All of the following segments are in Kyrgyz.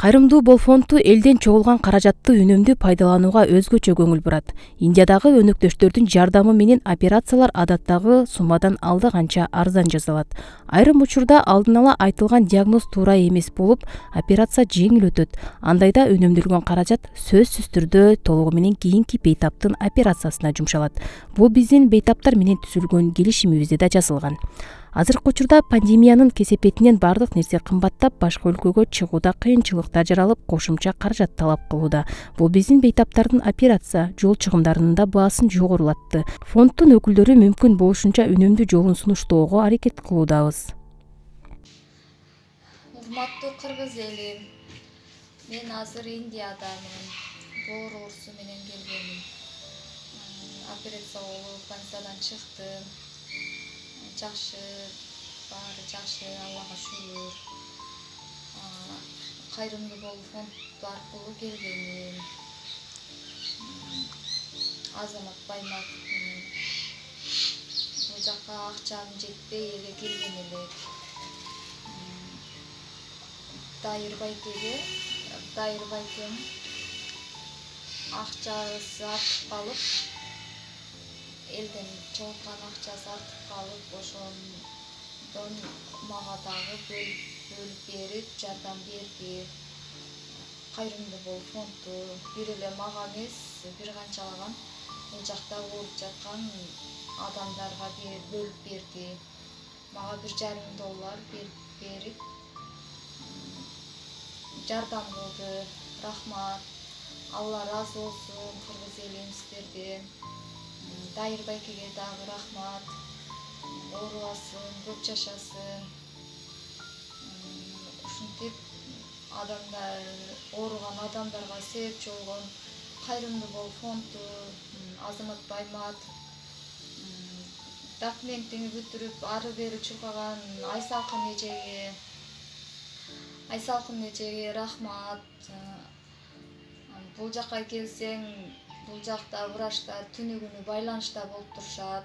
Кайрымдуу Бол фонду элден чогулган каражатты үнөмдүү пайдаланууга өзгөчө көңүл бурат. Индиядагы өнөктөштөрдүн жардамы менен операциялар адаттагы суммадан алда канча арзан жасалат. Айрым учурда алдын ала айтылган диагноз туура эмес болуп, операция жеңил өтөт. Андайда үнөмдөлгөн каражат сөзсүз түрдө толугу менен кийинки бейтаптын операциясына жумшалат. Бул биздин бейтаптар менен түзүлгөн келишимибизде да жазылган. Азыркы учурда пандемиянын кесепетинен бардык нерсе кымбаттап, башка өлкөгө чыгууда кыйынчылыктар жаралып, кошумча каражат талап кылууда. Бул биздин бейтаптардын операция, жол чыгымдарынын да баасын жогорулатты. Фонддун өкүлдөрү мүмкүн болушунча үнөмдүү жолун сунуштоого аракет кылуудабыз. Урматтуу кыргыз эли, мен азыр Индиядамын. Боор оорусу менен келгенмин. Операция болуп, больницадан чыктым. Жакшы, баары жакшы, Аллага шүгүр. Кайрымдуу Бол фонду аркылуу келгенмин. Азамат Баймак бул жакка акчам жетпей эле келген элек. Дайыр байкем акчасы артып калып, элден чогулткан акчасы артып калып, ошондон мага дагы бөлүп берип жардам берди. Кайрымдуу Бол фонду бир эле мага эмес, бир канчалаган бул жакта ооруп жаткан адамдарга бөлүп берди. Мага $1,5 берип жардам кылды. Рахмат. Алла ыраазы болсун кыргыз элим сиздерден. Дайыр байкеге дагы рахмат. Оорубасын, көп жашасын. Ушинтип ооруган адамдарга себепчи болгон Кайрымдуу Бол фонду, Азамат Баймак, документиңи бүтүрүп ары бери чуркаган Айсалкын эжеге рахмат. Бул жакка келсең, бул жакта врачтар түнү күнү байланышта болуп турушат,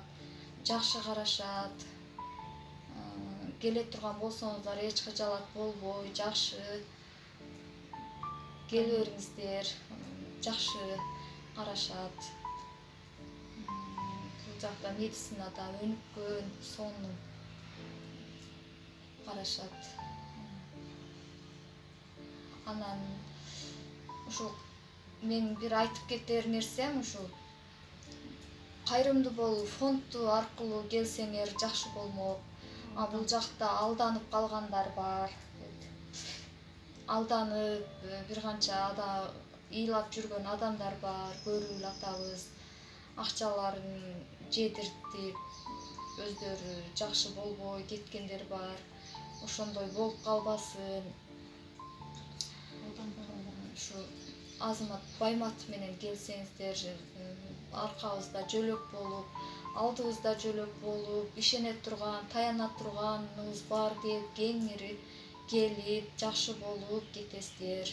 жакшы карашат. Келе турган болсоңуздар эч кыжаалат болбой, жакшы келе бериңиздер, жакшы карашат. Бул жакта медицинада өнүккөн, сонун карашат. Анан ушул мен бир айтып кетер нерсем ушул. Кайрымдуу Бол фонду аркылуу келсеңер жакшы болмок. Бул жакта алданып калгандар бар. Алданып бир канча ыйлап жүргөн адамдар бар, көрүп эле атабыз. Акчаларын жедиртип, өздөрү жакшы болбой кеткендер бар. Ошондой болуп калбасын. Ушу Азамат Баймак менен келсеңиздер, аркабызда жөлөк болуп, алдыбызда жөлөк болуп, ишене турган, таяна турганыбыз бар деп кеңири келип, жакшы болуп кетесиздер.